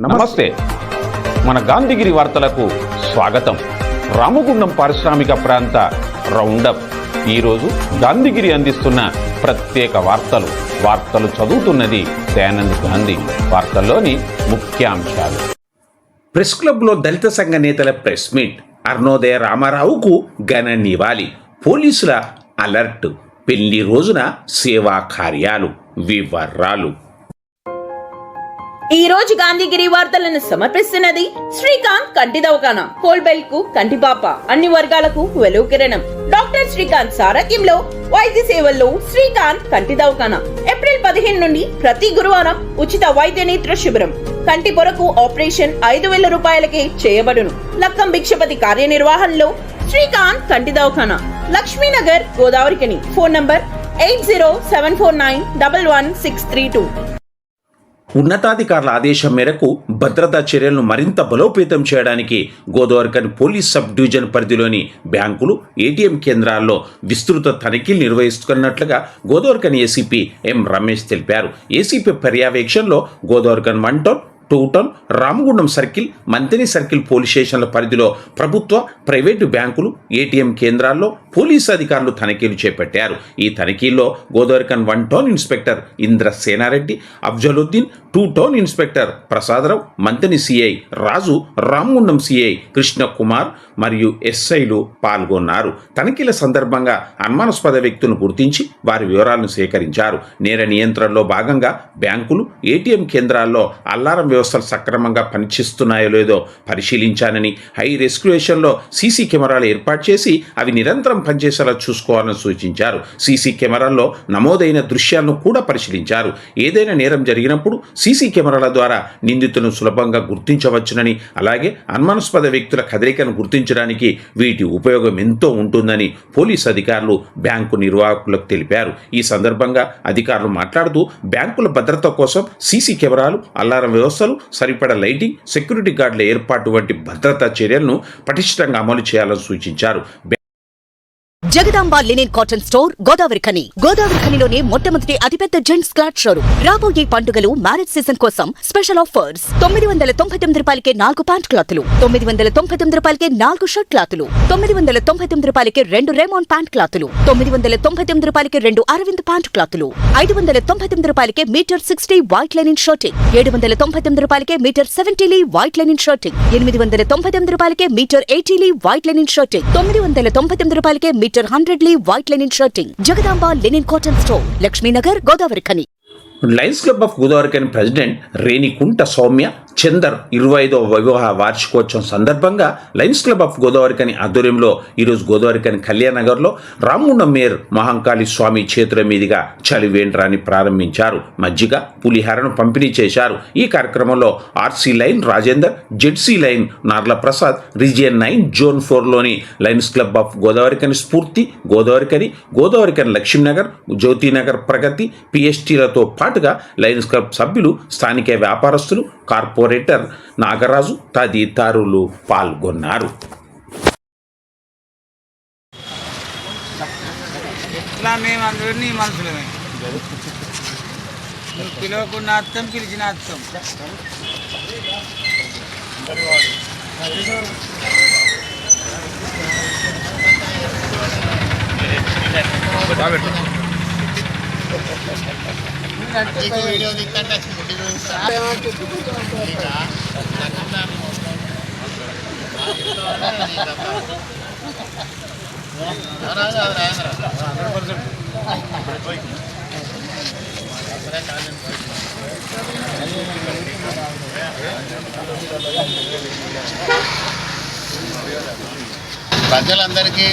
నమస్తే. మన గాంధీగిరి వార్తలకు స్వాగతం. రామగుండం పారిశ్రామిక ప్రాంత రౌండప్. ఈరోజు గాంధీగిరి అందిస్తున్న ప్రత్యేక వార్తలు చదువుతున్నది దయానంద్ గాంధీ. వార్తల్లోని ముఖ్యాంశాలు. ప్రెస్ క్లబ్లో దళిత సంఘ నేతల ప్రెస్ మీట్. అరుణోదయ రామారావుకు ఘన నివాళి. పోలీసుల అలర్ట్. పెళ్లి రోజున సేవా కార్యాలు. వివరాలు. ఈ రోజు గాంధీగిరి వార్తలను సమర్పిస్తున్నది శ్రీకాంత్ కంటి దవాఖానా. హోల్బెల్ కు కంటిపాప, అన్ని వర్గాలకు వెలుగు కిరణం. డాక్టర్ శ్రీకాంత్ సారథ్యంలో వైద్య సేవల్లో శ్రీకాంత్ కంటి దవాఖానా. ఏప్రిల్ 15 నుండి ప్రతి గురువారం ఉచిత వైద్య నేత్ర శిబిరం. కంటి పొరకు ఆపరేషన్ 5,000 రూపాయలకే చేయబడును. లక్కం భిక్షపతి కార్యనిర్వహణలో శ్రీకాంత్ కంటి దవాఖానా, లక్ష్మీనగర్, గోదావరికని. Phone number 8074911632. ఉన్నతాధికారుల ఆదేశం మేరకు భద్రతా చర్యలను మరింత బలోపేతం చేయడానికి గోదావరికని పోలీస్ సబ్ డివిజన్ పరిధిలోని బ్యాంకులు, ఏటీఎం కేంద్రాల్లో విస్తృత తనిఖీలు నిర్వహిస్తున్నట్లుగా గోదావరికని ఏసీపీ ఎం రమేష్ తెలిపారు. ఏసీపీ పర్యవేక్షణలో Godavarikhani 1 town, 2 town, Ramagundam circle, Manthani circle police స్టేషన్ల పరిధిలో ప్రభుత్వ, ప్రైవేటు బ్యాంకులు, ఏటీఎం కేంద్రాల్లో పోలీసు అధికారులు తనిఖీలు చేపట్టారు. ఈ తనిఖీల్లో Godavarikhani 1 town inspector Indra Senareddy, Afzaluddin, 2 town inspector Prasadarao, Manthani CI Raju, Ramagundam CI Krishnakumar మరియు ఎస్ఐలు పాల్గొన్నారు. తనిఖీల సందర్భంగా అనుమానాస్పద వ్యక్తులను గుర్తించి వారి వివరాలను సేకరించారు. నేర నియంత్రణలో భాగంగా బ్యాంకులు, ఏటీఎం కేంద్రాల్లో అల్లారం వ్యవస్థలు సక్రమంగా పనిచేస్తున్నాయో లేదో పరిశీలించానని, హై రెస్క్యులేషన్లో సీసీ కెమెరాలు ఏర్పాటు చేసి అవి నిరంతరం పనిచేసేలా చూసుకోవాలని సూచించారు. సీసీ కెమెరాల్లో నమోదైన దృశ్యాలను కూడా పరిశీలించారు. ఏదైనా నేరం జరిగినప్పుడు సీసీ కెమెరాల ద్వారా నిందితులను సులభంగా గుర్తించవచ్చునని, అలాగే అనుమానాస్పద వ్యక్తుల కదలికను గుర్తించడానికి వీటి ఉపయోగం ఎంతో ఉంటుందని పోలీసు అధికారులు బ్యాంకు నిర్వాహకులకు తెలిపారు. ఈ సందర్భంగా అధికారులు మాట్లాడుతూ బ్యాంకుల భద్రత కోసం సీసీ కెమెరాలు, అల్లారం వ్యవస్థలు, సరిపడా లైటింగ్, సెక్యూరిటీ గార్డుల ఏర్పాటు వంటి భద్రతా చర్యలను పటిష్టంగా అమలు చేయాలని సూచించారు. Jagadamba linen cotton store, Godavarikhani. గోదావరిఖనిలోనే మొట్టమొదటి అతిపెద్ద జెంట్స్ క్లాత్ షోరూమ్. రాబోయే పండుగలు, మ్యారేజ్ సీజన్ కోసం స్పెషల్ ఆఫర్స్. 999 రూపాయలకే 4 ప్యాంట్ క్లాతులు, 999 రూపాయలకే 4 షర్ట్ క్లాతులు, 999 రూపాయలకే 2 రేమాన్ ప్యాంట్ క్లాతులు, 999 రూపాయలకే 2 అరవింద్ ప్యాంట్ క్లాతులు, 599 రూపాయలకే మీటర్ 60 వైట్ లెనిన్ షర్టింగ్, 799 రూపాయలకే meter 70 lea white linen shirting, 899 రూపాయలకే meter 80 lea white linen shirting, 999 రూపాయలకే meter 100 lea white linen shirting. Jagadamba linen cotton store, Lakshminagar, Godavarikhani. Lions club of Godavarikhani president Renikunta Soumya Chander 25వ వివాహ వార్షికోత్సవం సందర్భంగా లయన్స్ క్లబ్ ఆఫ్ గోదావరికని ఆధ్వర్యంలో ఈరోజు గోదావరికని కళ్యాణనగర్లో రామగుండం మేయర్ మహంకాళి స్వామి చేతుల మీదుగా చలివేంద్రాన్ని ప్రారంభించారు. మజ్జిగ, పులిహారను పంపిణీ చేశారు. ఈ కార్యక్రమంలో RC lion Rajender, ZC lion Narla Prasad, region 9 zone 4లోని lions club of Godavarikhani Spoorthi, Godavarikhani Lakshmi Nagar, Jyothinagar ప్రగతి, పిఎస్టీలతో పాటుగా లయన్స్ క్లబ్ సభ్యులు, స్థానిక వ్యాపారస్తులు, కార్పొరేటర్ నాగరాజు తదితరులు పాల్గొన్నారు. పిలవకుండా అర్థం, పిలిచిన అర్థం. వీడియో ప్రజలందరికీ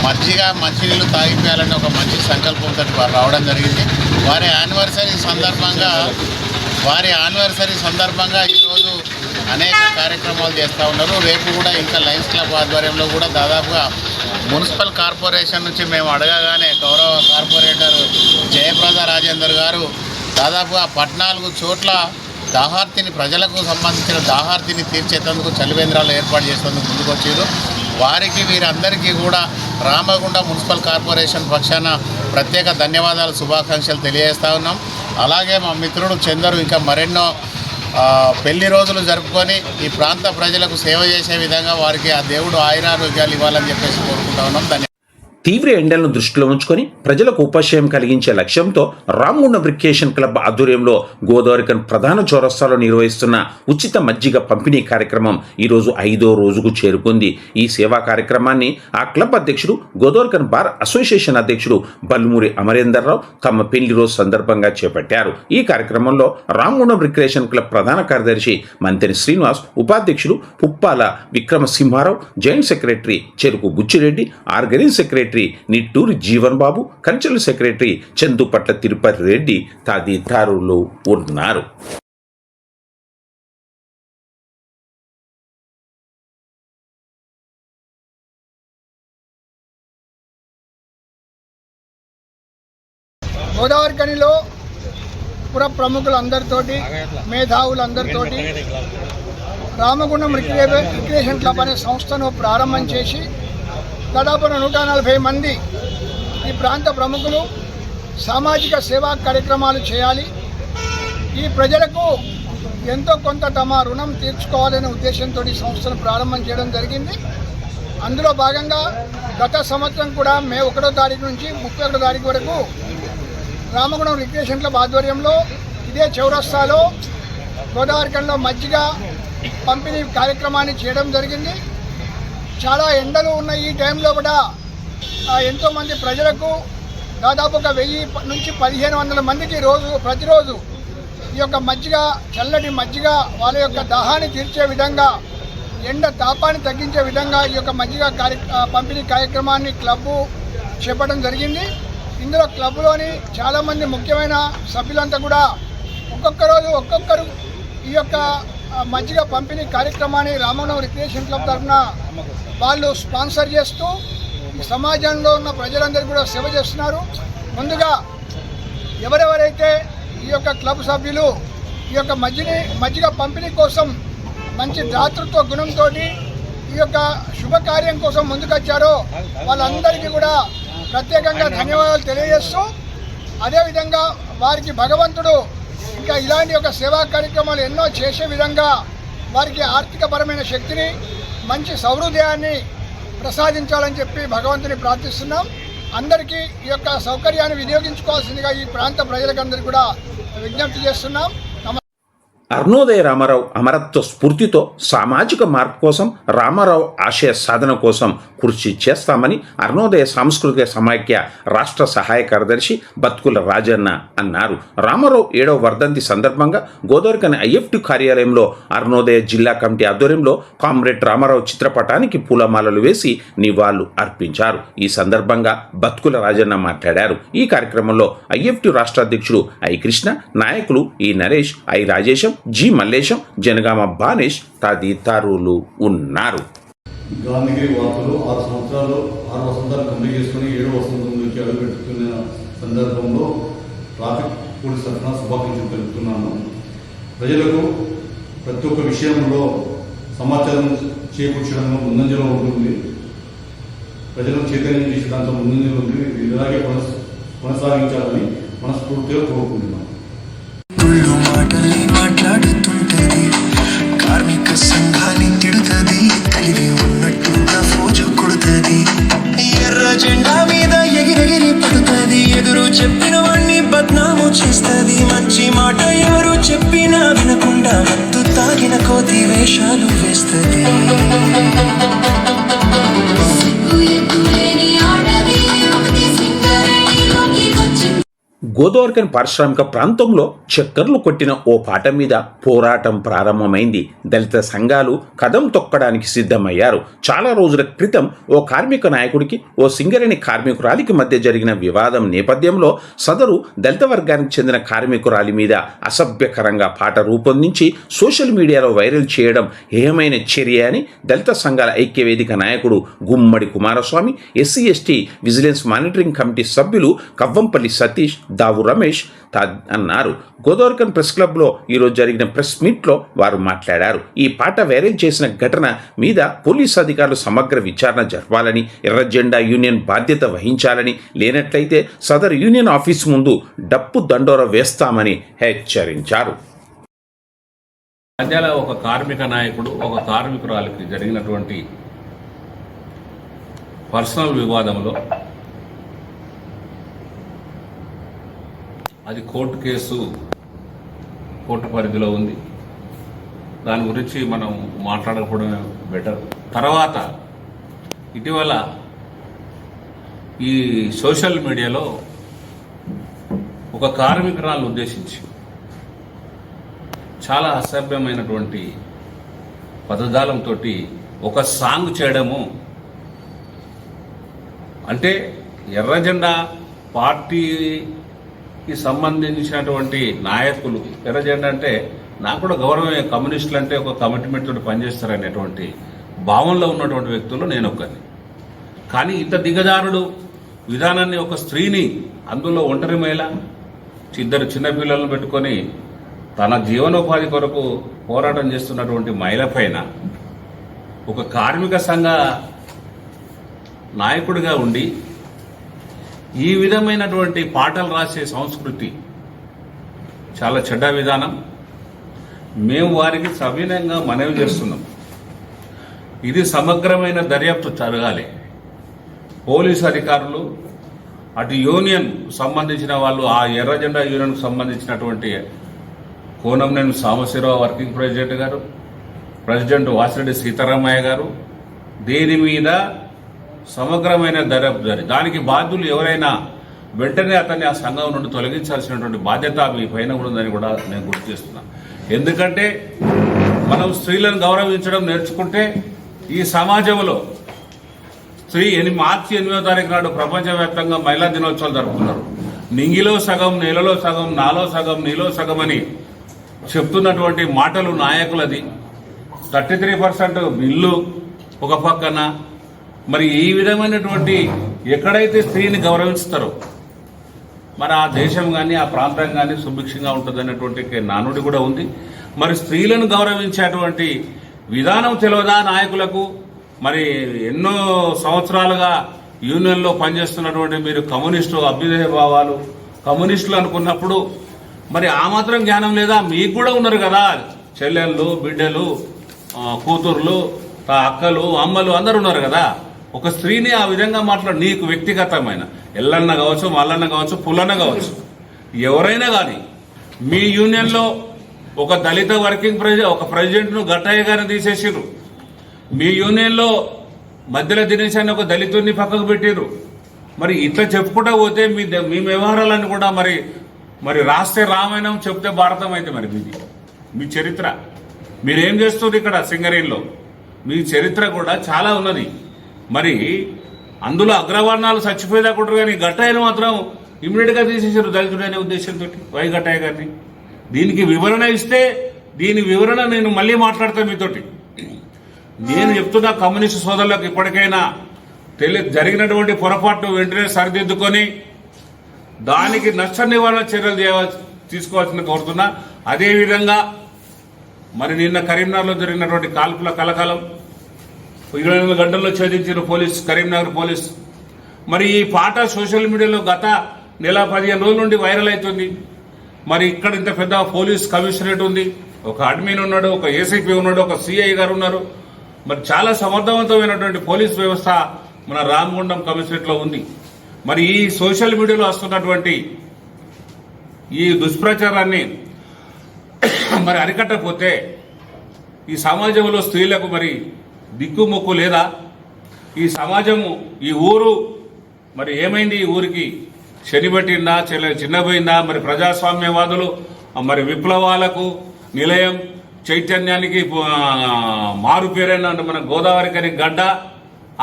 మజ్జిగ, మంచినీళ్ళు తాగిపోయాలని ఒక మంచి సంకల్పంతో వారు రావడం జరిగింది. వారి యానివర్సరీ సందర్భంగా ఈరోజు అనేక కార్యక్రమాలు చేస్తూ ఉన్నారు. రేపు కూడా ఇంకా లయన్స్ క్లబ్ ఆధ్వర్యంలో కూడా దాదాపుగా మున్సిపల్ కార్పొరేషన్ నుంచి మేము అడగగానే గౌరవ కార్పొరేటర్ జయప్రద రాజేందర్ గారు దాదాపుగా 14 చోట్ల ప్రజలకు సంబంధించిన దాహార్తిని తీర్చేందుకు చలివేంద్రాలు ఏర్పాటు చేసేందుకు ముందుకొచ్చారు. వారికి వీరందరికీ కూడా రామగుండం మున్సిపల్ కార్పొరేషన్ పక్షాన ప్రత్యేక ధన్యవాదాలు, శుభాకాంక్షలు తెలియజేస్తా ఉన్నాం. అలాగే మా మిత్రుడు చందరు ఇంకా మరెన్నో పెళ్లి రోజులు జరుపుకొని ఈ ప్రాంత ప్రజలకు సేవ చేసే విధంగా వారికి ఆ దేవుడు ఆయురారోగ్యాలు ఇవ్వాలని చెప్పేసి కోరుకుంటా ఉన్నాం. తీవ్ర ఎండలను దృష్టిలో ఉంచుకొని ప్రజలకు ఉపశమనం కలిగించే లక్ష్యంతో రామగుండం రిక్రియేషన్ క్లబ్ ఆధ్వర్యంలో గోదావరికన్ ప్రధాన చౌరస్తాలో నిర్వహిస్తున్న ఉచిత మజ్జిగ పంపిణీ కార్యక్రమం ఈరోజు 5వ రోజుకు చేరుకుంది. ఈ సేవా కార్యక్రమాన్ని ఆ క్లబ్ అధ్యక్షుడు గోదావరికన్ బార్ అసోసియేషన్ అధ్యక్షుడు బల్మూరి అమరేందర్రావు తమ పెళ్లి రోజు సందర్భంగా చేపట్టారు. ఈ కార్యక్రమంలో రామగుండం రిక్రియేషన్ క్లబ్ ప్రధాన కార్యదర్శి మంతెని శ్రీనివాస్, ఉపాధ్యక్షుడు పుప్పాల విక్రమసింహారావు, జాయింట్ సెక్రటరీ చెరుకు బుచ్చిరెడ్డి, ఆర్గనైజింగ్ సెక్రటరీ నిట్టూరి జీవన్ బాబు, కల్చరల్ సెక్రటరీ చందుపట్ల తిరుపతి రెడ్డి తదితరులు ఉన్నారు. గోదావరి కనిలో పుర ప్రముఖులందరితోటి, మేధావులందరితోటి రామగుండం రిక్రియేషన్ క్లబ్ అనే సంస్థను ప్రారంభం చేసి దాదాపు 140 మంది ఈ ప్రాంత ప్రముఖులు సామాజిక సేవా కార్యక్రమాలు చేయాలి, ఈ ప్రజలకు ఎంతో కొంత తమ రుణం తీర్చుకోవాలనే ఉద్దేశంతో ఈ సంస్థను ప్రారంభం చేయడం జరిగింది. అందులో భాగంగా గత సంవత్సరం కూడా మే 1వ తారీఖు నుంచి 31వ తారీఖు వరకు రామగుండం రిక్రియేషన్ క్లబ్ ఆధ్వర్యంలో ఇదే చౌరస్తాలో గోదావరికంలో మజ్జిగ పంపిణీ కార్యక్రమాన్ని చేయడం జరిగింది. చాలా ఎండలు ఉన్న ఈ టైంలో కూడా ఎంతోమంది ప్రజలకు దాదాపు 1000 నుంచి 1500 మందికి ప్రతిరోజు ఈ యొక్క మజ్జిగ, చల్లటి మజ్జిగ వాళ్ళ యొక్క దాహాన్ని తీర్చే విధంగా, ఎండ తాపాన్ని తగ్గించే విధంగా ఈ యొక్క మజ్జిగ పంపిణీ కార్యక్రమాన్ని క్లబ్బు చేపట్టడం జరిగింది. ఇందులో క్లబ్లోని చాలామంది ముఖ్యమైన సభ్యులంతా కూడా ఒక్కొక్కరు ఈ యొక్క మజ్జిగ పంపిణీ కార్యక్రమాన్ని రామగుండం రిక్రియేషన్ క్లబ్ తరఫున వాళ్ళు స్పాన్సర్ చేస్తూ ఈ సమాజంలో ఉన్న ప్రజలందరికీ కూడా సేవ చేస్తున్నారు. ముందుగా ఎవరెవరైతే ఈ యొక్క క్లబ్ సభ్యులు ఈ యొక్క మజ్జిగ పంపిణీ కోసం మంచి దాతృత్వ గుణంతో ఈ యొక్క శుభకార్యం కోసం ముందుకొచ్చారో వాళ్ళందరికీ కూడా ప్రత్యేకంగా ధన్యవాదాలు తెలియజేస్తూ, అదేవిధంగా వారికి భగవంతుడు ఇంకా ఇలాంటి ఒక సేవా కార్యక్రమాలు ఎన్నో చేసే విధంగా వారికి ఆర్థికపరమైన శక్తిని, మంచి సౌహృదయాన్ని ప్రసాదించాలని చెప్పి భగవంతుని ప్రార్థిస్తున్నాం. అందరికీ ఈ యొక్క సౌకర్యాన్ని వినియోగించుకోవాల్సిందిగా ఈ ప్రాంత ప్రజలకందరికీ కూడా విజ్ఞప్తి చేస్తున్నాం. అరుణోదయ రామారావు అమరత్వ స్ఫూర్తితో సామాజిక మార్పు కోసం, రామారావు ఆశయ సాధన కోసం కృషి చేస్తామని అరుణోదయ సాంస్కృతిక సమాఖ్య రాష్ట్ర సహాయ కార్యదర్శి బత్కుల రాజన్న అన్నారు. రామారావు 7వ వర్ధంతి సందర్భంగా గోదావరికని ఐఎఫ్టి కార్యాలయంలో అరుణోదయ జిల్లా కమిటీ ఆధ్వర్యంలో కామ్రేడ్ రామారావు చిత్రపటానికి పూలమాలలు వేసి నివాళులు అర్పించారు. ఈ సందర్భంగా బత్కుల రాజన్న మాట్లాడారు. ఈ కార్యక్రమంలో ఐఎఫ్టి రాష్ట్ర అధ్యక్షుడు ఐ కృష్ణ, నాయకులు ఈ నరేష్, ఐ రాజేశం, జి మల్లేశం, జనగామ బానేష్ తదితరులు ఉన్నారు. గాంధీగిరి వార్తలు 6 సంవత్సరాలు 6 వసంతాలు కంప్లీట్ చేసుకుని 7వ వసంతంలోకి అడుగుపెట్టుకున్న సందర్భంలో ట్రాఫిక్ పోలీస్ తరఫున శుభాకాంక్షలు తెలుపుతున్నాను. ప్రజలకు ప్రతి ఒక్క విషయంలో సమాచారం చేకూర్చడంలో ముందంజలో ఉంటుంది, ప్రజలను చైతన్యం చేసే దాంట్లో ముందంజలో ఉంటుంది. ఇలాగే కొనసాగించాలని మనస్ఫూర్తిగా కోరుకుంటున్నాను. మాట్లాడుతుంటది, కార్మిక సంఘాన్ని తిడుతుంది, కలిగి ఉన్నట్టుగా ఫోజు కొడుతుంది, ఎర్ర జెండా మీద ఎగిరెగిరి పడుతుంది, ఎదురు చెప్పిన వాణ్ణి బద్నాము చేస్తుంది, మంచి మాట ఎవరు చెప్పినా వినకుండా మందు తాగిన కోతి వేషాలు వేస్తుంది. గోదావరికని పారిశ్రామిక ప్రాంతంలో చక్కర్లు కొట్టిన ఓ పాట మీద పోరాటం ప్రారంభమైంది. దళిత సంఘాలు కదం తొక్కడానికి సిద్ధమయ్యారు. చాలా రోజుల క్రితం ఓ కార్మిక నాయకుడికి ఓ సింగరేణి కార్మికురాలికి మధ్య జరిగిన వివాదం నేపథ్యంలో సదరు దళిత వర్గానికి చెందిన కార్మికురాలి మీద అసభ్యకరంగా పాట రూపొందించి సోషల్ మీడియాలో వైరల్ చేయడం హేయమైన చర్య అని దళిత సంఘాల ఐక్యవేదిక నాయకుడు Gummadi Kumaraswamy, SC ST vigilance monitoring committee సభ్యులు కవ్వంపల్లి సతీష్, దావు రమేష్ అన్నారు. గోదావరికన్ ప్రెస్ క్లబ్లో ఈరోజు జరిగిన ప్రెస్ మీట్లో వారు మాట్లాడారు. ఈ పాట వైరల్ చేసిన ఘటన మీద పోలీసు అధికారులు సమగ్ర విచారణ జరపాలని, ఎర్ర జెండా యూనియన్ బాధ్యత వహించాలని, లేనట్లయితే సదరు యూనియన్ ఆఫీస్ ముందు డప్పు దండోర వేస్తామని హెచ్చరించారు. నంద్యాల ఒక కార్మిక నాయకుడు ఒక కార్మికురాలికి జరిగినటువంటి పర్సనల్ వివాదంలో అది కోర్టు కేసు, కోర్టు పరిధిలో ఉంది. దాని గురించి మనం మాట్లాడకపోవడమే బెటర్. తర్వాత ఇటీవల ఈ సోషల్ మీడియాలో ఒక కార్మికురాలను ఉద్దేశించి చాలా అసభ్యమైనటువంటి పదజాలంతో ఒక సాంగ్ చేయడము, అంటే ఎర్ర జెండా పార్టీకి సంబంధించినటువంటి నాయకులు, ఎర్ర జెండా అంటే నాకు కూడా గౌరవమే, కమ్యూనిస్టులు అంటే ఒక కమిట్మెంట్ తోటి పనిచేస్తారనేటువంటి భావనలో ఉన్నటువంటి వ్యక్తులు నేను ఒకరిని. కానీ ఇంత దిగజారుడు విధానాన్ని, ఒక స్త్రీని, అందులో ఒంటరి మహిళ, ఇద్దరు చిన్నపిల్లలను పెట్టుకొని తన జీవనోపాధి కొరకు పోరాటం చేస్తున్నటువంటి మహిళ పైన ఒక కార్మిక సంఘ నాయకుడిగా ఉండి ఈ విధమైనటువంటి పాటలు రాసే సంస్కృతి చాలా చెడ్డ విధానం. మేము వారికి సవినయంగా మనవి చేస్తున్నాం. ఇది సమగ్రమైన దర్యాప్తు జరగాలి. పోలీసు అధికారులు, అటు యూనియన్ సంబంధించిన వాళ్ళు, ఆ ఎర్ర జెండా యూనియన్కు సంబంధించినటువంటి కోనంనేని సాంబశివరావు వర్కింగ్ ప్రెసిడెంట్ గారు, ప్రెసిడెంట్ వాసిరెడ్డి సీతారామయ్య గారు, దీని మీద సమగ్రమైన దర్యాప్తు జరిగి దానికి బాధ్యులు ఎవరైనా వెంటనే అతన్ని ఆ సంఘం నుండి తొలగించాల్సినటువంటి బాధ్యత మీ పైన కూడా ఉందని కూడా నేను గుర్తు చేస్తున్నాను. ఎందుకంటే మనం స్త్రీలను గౌరవించడం నేర్చుకుంటే ఈ సమాజంలో స్త్రీ మార్చి 8వ తారీఖు నాడు ప్రపంచవ్యాప్తంగా మహిళా దినోత్సవాలు జరుపుతున్నారు. నింగిలో సగం, నేలలో సగం, నాలో సగం, నీలో సగం అని చెప్తున్నటువంటి మాటలు నాయకులది. 33% బిల్లు ఒక పక్కన. మరి ఈ విధమైనటువంటి ఎక్కడైతే స్త్రీని గౌరవిస్తారో మరి ఆ దేశం కానీ ఆ ప్రాంతం కానీ సుభిక్షంగా ఉంటుంది అనేటువంటి నానుడి కూడా ఉంది. మరి స్త్రీలను గౌరవించేటువంటి విధానం తెలియదా నాయకులకు? మరి ఎన్నో సంవత్సరాలుగా యూనియన్లో పనిచేస్తున్నటువంటి మీరు కమ్యూనిస్టు అభ్యుదయ భావాలు, కమ్యూనిస్టులు అనుకున్నప్పుడు మరి ఆ మాత్రం జ్ఞానం లేదా? మీకు కూడా ఉన్నారు కదా చెల్లెళ్ళు, బిడ్డలు, కూతుర్లు, అక్కలు, అమ్మలు అందరు ఉన్నారు కదా. ఒక స్త్రీని ఆ విధంగా నీకు వ్యక్తిగతమైన ఎల్లన్న కావచ్చు, మల్లన్న కావచ్చు, పుల్లన్న కావచ్చు, ఎవరైనా కానీ మీ యూనియన్లో ఒక దళిత వర్కింగ్ ఒక ప్రెసిడెంట్ను గట్టయ్య గారిని తీసేసిర్రు. మీ యూనియన్లో మధ్యలో దినేష్ అని ఒక దళితుడిని పక్కకు పెట్టిర్రు. మరి ఇట్లా చెప్పుకుంటా పోతే మీ వ్యవహారాలన్నీ కూడా మరి రాస్తే రామాయణం, చెప్తే భారతం అయితే మరి మీ చరిత్ర మీరేం చేస్తున్నారు ఇక్కడ సింగరేణిలో? మీ చరిత్ర కూడా చాలా ఉన్నది. మరి అందులో అగ్రవర్ణాలు చచ్చిపోయేదాకుంటారు, కానీ గట్టయ్యను మాత్రం ఇమ్మీడియట్గా తీసేసారు దళితుడు అనే ఉద్దేశంతో వై గట్టయ్య గారిని. దీనికి వివరణ ఇస్తే దీని వివరణ నేను మళ్ళీ మాట్లాడతాను మీతోటి. నేను చెప్తున్నా కమ్యూనిస్టు సోదరులకు ఇప్పటికైనా జరిగినటువంటి పొరపాటు వెంటనే సరిదిద్దుకొని దానికి నష్ట నివారణ చర్యలు తీసుకోవాల్సిన కోరుతున్నా. అదేవిధంగా మరి నిన్న కరీంనగర్లో జరిగినటువంటి కాల్పుల కలకాలం 24 గంటల్లో ఛేదించిన కరీంనగర్ పోలీస్. మరి ఈ పాట సోషల్ మీడియాలో గత నెల 15 రోజుల నుండి వైరల్ అవుతుంది. మరి ఇక్కడ ఇంత పెద్ద పోలీస్ కమిషనరేట్ ఉంది, ఒక అడ్మిన్ ఉన్నాడు, ఒక ఏసీపీ ఉన్నాడు, ఒక సిఐ గారు ఉన్నారు. మరి చాలా సమర్థవంతమైనటువంటి పోలీస్ వ్యవస్థ మన రామగుండం కమిషనరేట్లో ఉంది. మరి ఈ సోషల్ మీడియాలో వస్తున్నటువంటి ఈ దుష్ప్రచారాన్ని మరి అరికట్టకపోతే ఈ సమాజంలో స్త్రీలకు మరి దిక్కుమొక్కు లేదా? ఈ సమాజము, ఈ ఊరు మరి ఏమైంది? ఈ ఊరికి శనిబట్టిందా, చిన్నపోయిందా? మరి ప్రజాస్వామ్యవాదులు మరి విప్లవాలకు నిలయం, చైతన్యానికి మారు పేరైన మన గోదావరి కని గడ్డ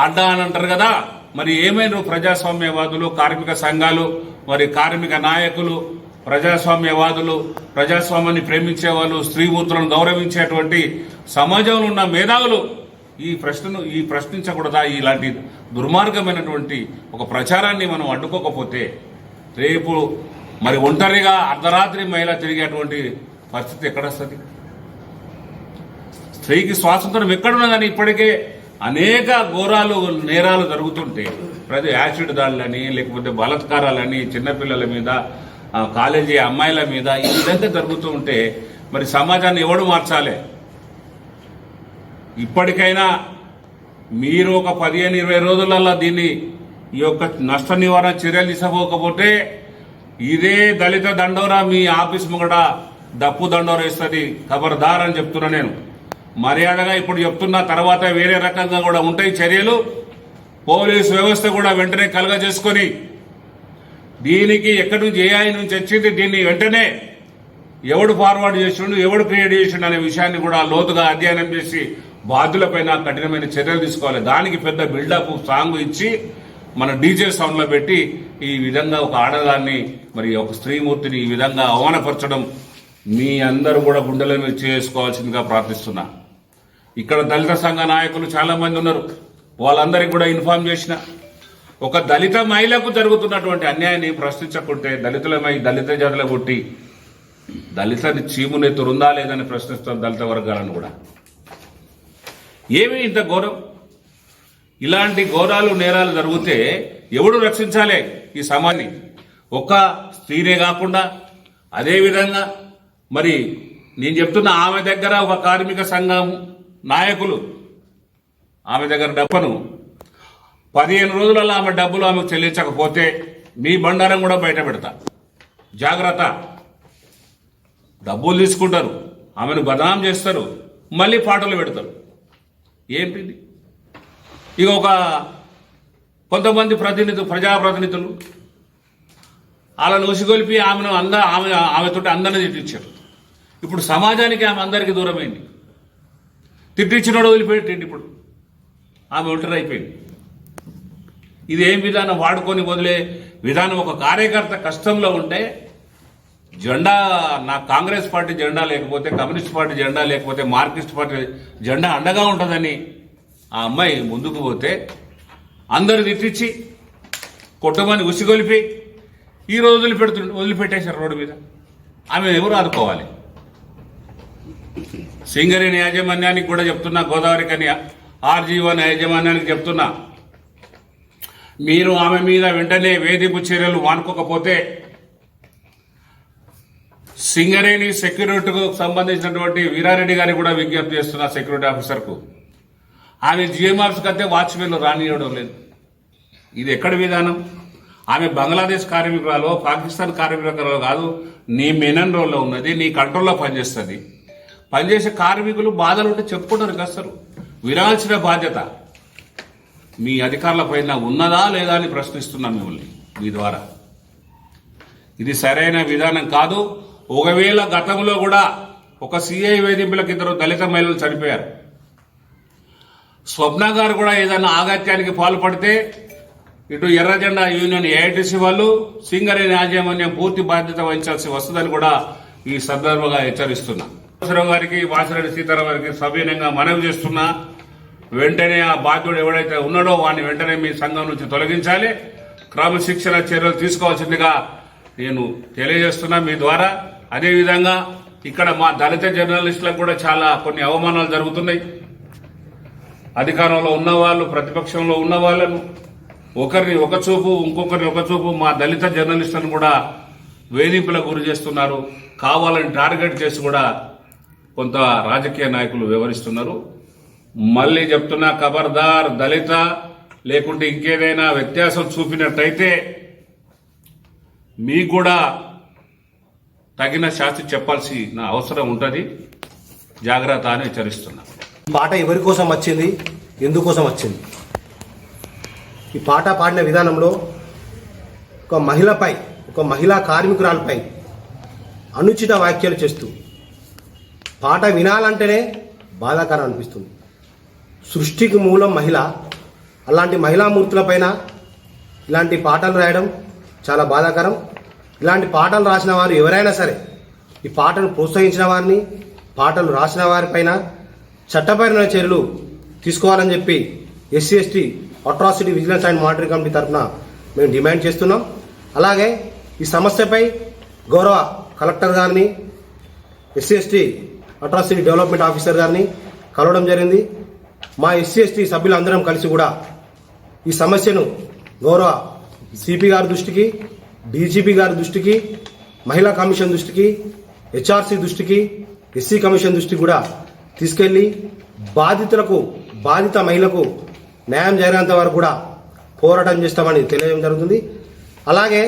అడ్డ అని అంటారు కదా. మరి ఏమైనా ప్రజాస్వామ్యవాదులు, కార్మిక సంఘాలు, మరి కార్మిక నాయకులు, ప్రజాస్వామ్యవాదులు, ప్రజాస్వామ్యాన్ని ప్రేమించే వాళ్ళు, స్త్రీమూర్తులను గౌరవించేటువంటి సమాజంలో ఉన్న మేధావులు ఈ ప్రశ్నించకూడదా? ఇలాంటి దుర్మార్గమైనటువంటి ఒక ప్రచారాన్ని మనం అడ్డుకోకపోతే రేపు మరి ఒంటరిగా అర్ధరాత్రి మహిళ తిరిగేటువంటి పరిస్థితి ఎక్కడొస్తుంది? స్త్రీకి స్వాతంత్రం ఎక్కడున్నదని ఇప్పటికే అనేక ఘోరాలు, నేరాలు జరుగుతుంటే, ప్రతి యాసిడ్ దాడులని, లేకపోతే బలాత్కారాలని, చిన్నపిల్లల మీద, కాలేజీ అమ్మాయిల మీద ఈ విధంగా జరుగుతూ ఉంటే మరి సమాజాన్ని ఎవడు మార్చాలి? ఇప్పటికైనా మీరు ఒక 15-20 రోజులలో దీన్ని ఈ యొక్క నష్ట నివారణ చర్యలు తీసుకోకపోతే ఇదే దళిత దండోరా మీ ఆఫీస్ ముంగట డప్పు దండోరా ఇస్తుంది. ఖబర్దార్ అని చెప్తున్నా నేను. మర్యాదగా ఇప్పుడు చెప్తున్నా, తర్వాత వేరే రకంగా కూడా ఉంటాయి చర్యలు. పోలీసు వ్యవస్థ కూడా వెంటనే కలుగజేసుకొని దీనికి ఎక్కడి నుంచి ఏఐ నుంచి వచ్చింది, దీన్ని వెంటనే ఎవడు ఫార్వర్డ్ చేసిండు, ఎవడు క్రియేట్ చేసిండు అనే విషయాన్ని కూడా లోతుగా అధ్యయనం చేసి బాధ్యులపైన కఠినమైన చర్యలు తీసుకోవాలి. దానికి పెద్ద బిల్డప్ సాంగ్ ఇచ్చి మన డీజే సౌండ్లో పెట్టి ఈ విధంగా ఒక ఆడదాన్ని, మరి ఒక స్త్రీమూర్తిని ఈ విధంగా అవమానపరచడం మీ అందరూ కూడా గుండెల మీద చేసుకోవాల్సిందిగా ప్రార్థిస్తున్నా. ఇక్కడ దళిత సంఘ నాయకులు చాలా మంది ఉన్నారు, వాళ్ళందరికీ కూడా ఇన్ఫార్మ్ చేసిన. ఒక దళిత మహిళకు జరుగుతున్నటువంటి అన్యాయాన్ని ప్రశ్నించకుంటే దళిత జాతుల కొట్టి దళితని చీమునెత్తురుందా లేదని ప్రశ్నిస్తాం దళిత వర్గాలను కూడా. ఏమి ఇంత ఘోరం? ఇలాంటి ఘోరాలు నేరాలు జరిగితే ఎవడు రక్షించాలి ఈ సమాజాన్ని? ఒక్క స్త్రీనే కాకుండా అదేవిధంగా మరి నేను చెప్తున్న ఆమె దగ్గర ఒక కార్మిక సంఘం నాయకులు ఆమె దగ్గర డబ్బును 15 రోజులలో ఆమె డబ్బులు ఆమెకు చెల్లించకపోతే మీ బండారం కూడా బయట పెడతా, జాగ్రత్త. డబ్బులు తీసుకుంటారు, ఆమెను బదనాం చేస్తారు, మళ్ళీ పాటలు పెడతారు. ఏంటిది? ఇక ఒక కొంతమంది ప్రజాప్రతినిధులు వాళ్ళని ఉసిగొలిపి ఆమెతోటి అందరిని తిట్టించారు. ఇప్పుడు సమాజానికి ఆమె అందరికీ దూరమైంది. తిట్టించినోడు వదిలిపెట్టిండి, ఇప్పుడు ఆమె ఒంటరి అయిపోయింది. ఇది ఏం విధానం? వాడుకొని వదిలే విధానం. ఒక కార్యకర్త కష్టంలో ఉంటే జెండా, నా కాంగ్రెస్ పార్టీ జెండా లేకపోతే, కమ్యూనిస్ట్ పార్టీ జెండా లేకపోతే, మార్క్సిస్ట్ పార్టీ జెండా అండగా ఉంటుందని ఆ అమ్మాయి ముందుకు పోతే అందరు తిట్టించి కొట్టమని ఉసిగొలిపి ఈ రోజు వదిలిపెట్టేశారు రోడ్డు మీద. ఆమె ఎవరు ఆదుకోవాలి? సింగరేణి యాజమాన్యానికి కూడా చెప్తున్నా, గోదావరి కన్య RG1 యాజమాన్యానికి చెప్తున్నా, మీరు ఆమె మీద వెంటనే వేధింపు చర్యలు మానుకోకపోతే సింగరేణి సెక్యూరిటీకు సంబంధించినటువంటి వీరారెడ్డి గారికి కూడా విజ్ఞప్తి చేస్తున్నా, సెక్యూరిటీ ఆఫీసర్కు. ఆమె GMRS కతే వాచ్మెన్లు రానియడం లేదు. ఇది ఎక్కడి విధానం? ఆమె బంగ్లాదేశ్ కార్మికురాలో, పాకిస్తాన్ కార్మికురాలో కాదు, నీ మెనన్ రోల్లో ఉన్నది, నీ కంట్రోల్లో పనిచేస్తుంది. పనిచేసే కార్మికులు బాధలు ఉంటే చెప్పుకుంటారు కస్తారు. వినాల్సిన బాధ్యత మీ అధికారుల పైన ఉన్నదా లేదా అని ప్రశ్నిస్తున్నాం మిమ్మల్ని మీ ద్వారా. ఇది సరైన విధానం కాదు. ఒకవేళ గతంలో కూడా ఒక CI వేధింపులకు 2 దళిత మహిళలు చనిపోయారు. స్వప్న గారు కూడా ఏదైనా ఆగత్యానికి పాల్పడితే ఇటు ఎర్రజెండా యూనియన్ AITC వాళ్ళు, సింగరేణి యాజమాన్యం పూర్తి బాధ్యత వహించాల్సి వస్తుందని కూడా ఈ సందర్భంగా హెచ్చరిస్తున్నా. గారికి, వాసిరెడ్డి సీతారాం గారికి సవినయంగా మనవి చేస్తున్నా, వెంటనే ఆ బాధ్యుడు ఎవడైతే ఉన్నాడో వాడిని వెంటనే మీ సంఘం నుంచి తొలగించాలి, క్రమశిక్షణ చర్యలు తీసుకోవాల్సిందిగా నేను తెలియజేస్తున్నా మీ ద్వారా. అదేవిధంగా ఇక్కడ మా దళిత జర్నలిస్టులకు కూడా చాలా కొన్ని అవమానాలు జరుగుతున్నాయి. అధికారంలో ఉన్నవాళ్ళు, ప్రతిపక్షంలో ఉన్న వాళ్ళను ఒకరిని ఒక చూపు, ఇంకొకరిని ఒక చూపు, మా దళిత జర్నలిస్టులను కూడా వేధింపులకు గురి చేస్తున్నారు. కావాలని టార్గెట్ చేసి కూడా కొంత రాజకీయ నాయకులు వ్యవహరిస్తున్నారు. మళ్ళీ చెప్తున్నా, ఖబర్దార్. దళిత లేకుంటే ఇంకేదైనా వ్యత్యాసం చూపినట్టయితే మీకు కూడా తగిన శాస్తి చెప్పాల్సిన అవసరం ఉంటుంది. జాగ్రత్త అని హెచ్చరిస్తున్నా. పాట ఎవరి కోసం వచ్చింది, ఎందుకోసం వచ్చింది? ఈ పాట పాడిన విధానంలో ఒక మహిళపై, ఒక మహిళా కార్మికురాలపై అనుచిత వ్యాఖ్యలు చేస్తూ పాట వినాలంటేనే బాధాకరం అనిపిస్తుంది. సృష్టికి మూలం మహిళ. అలాంటి మహిళామూర్తులపైన ఇలాంటి పాటలు రాయడం చాలా బాధాకరం. ఇలాంటి పాటలు రాసిన వారు ఎవరైనా సరే, ఈ పాటను ప్రోత్సహించిన వారిని, పాటలు రాసిన వారిపైన చట్టపరమైన చర్యలు తీసుకోవాలని చెప్పి SC/ST atrocity vigilance and monitoring committee తరఫున మేము డిమాండ్ చేస్తున్నాం. అలాగే ఈ సమస్యపై గౌరవ కలెక్టర్ గారిని, SC/ST అట్రాసిటీ డెవలప్మెంట్ ఆఫీసర్ గారిని కలవడం జరిగింది. మా SC/ST సభ్యులందరం కలిసి కూడా ఈ సమస్యను గౌరవ CP గారి దృష్టికి, DGP గారి దృష్టికి, మహిళా కమిషన్ దృష్టికి, HRC దృష్టికి ఎస్సీ కమిషన్ దృష్టికి కూడా తీసుకెళ్లి బాధిత మహిళకు న్యాయం జరిగేంత వరకు కూడా పోరాటం చేస్తామని తెలియజేయడం జరుగుతుంది. అలాగే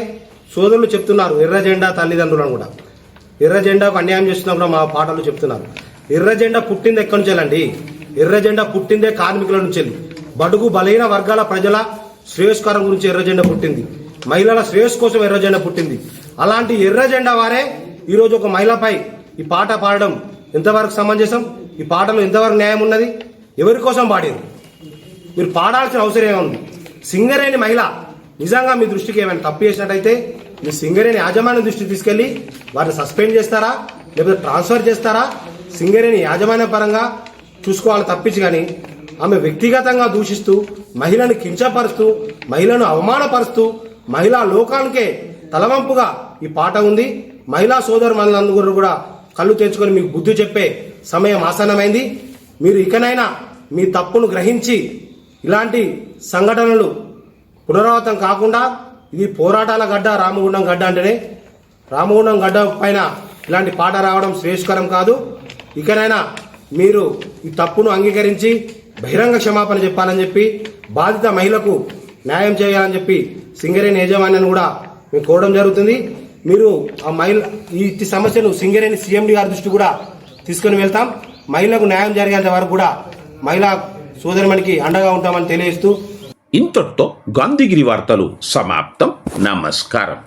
సోదరులు చెప్తున్నారు ఎర్ర జెండా తల్లిదండ్రులను కూడా ఎర్ర జెండాకు అన్యాయం చేస్తున్నా మా పాటలు చెప్తున్నారు. ఎర్ర జెండా పుట్టింది ఎక్కడి నుంచేలండి? ఎర్ర జెండా పుట్టిందే కార్మికుల నుంచి, బడుగు బలహీన వర్గాల ప్రజల శ్రేయస్కారం గురించి ఎర్ర జెండా పుట్టింది. మహిళల శ్రేయస్ కోసం ఎర్ర జెండా పుట్టింది. అలాంటి ఎర్ర జెండా వారే ఈరోజు ఒక మహిళపై ఈ పాట పాడడం ఎంతవరకు సమంజసం? ఈ పాటలో ఎంతవరకు న్యాయం ఉన్నది? ఎవరి కోసం పాడారు? మీరు పాడాల్సిన అవసరం ఏముంది? సింగరేణి మహిళ నిజంగా మీ దృష్టికి ఏమైనా తప్పు చేసినట్టయితే మీ సింగరేణి యాజమాన్యం దృష్టికి తీసుకెళ్లి వారిని సస్పెండ్ చేస్తారా, లేకపోతే ట్రాన్స్ఫర్ చేస్తారా? సింగరేణి యాజమాన్య పరంగా చూసుకోవాలి తప్పించి, కానీ ఆమె వ్యక్తిగతంగా దూషిస్తూ, మహిళను కించపరుస్తూ, మహిళను అవమానపరుస్తూ, మహిళా లోకానికే తలవంపుగా ఈ పాట ఉంది. మహిళా సోదరు మనందరూ కూడా కళ్ళు తెచ్చుకొని మీకు బుద్ధి చెప్పే సమయం ఆసన్నమైంది. మీరు ఇకనైనా మీ తప్పును గ్రహించి ఇలాంటి సంఘటనలు పునరావృతం కాకుండా, ఇది పోరాటాల గడ్డ రామగుండం గడ్డ అంటేనే, రామగుండం గడ్డ పైన ఇలాంటి పాట రావడం శ్రేయస్కరం కాదు. ఇకనైనా మీరు ఈ తప్పును అంగీకరించి బహిరంగ క్షమాపణ చెప్పాలని చెప్పి, బాధిత మహిళకు న్యాయం చేయాలని చెప్పి సింగరేణి యాజమాన్యాన్ని కూడా మేము కోరడం జరుగుతుంది. మీరు ఆ ఈ సమస్యను సింగరేణి సీఎండీ గారి దృష్టి కూడా తీసుకుని వెళ్తాం. మహిళకు న్యాయం జరిగేంత వరకు కూడా మహిళా సోదరిమణికి అండగా ఉంటామని తెలియజేస్తూ ఇంతటితో గాంధీగిరి వార్తలు సమాప్తం. నమస్కారం.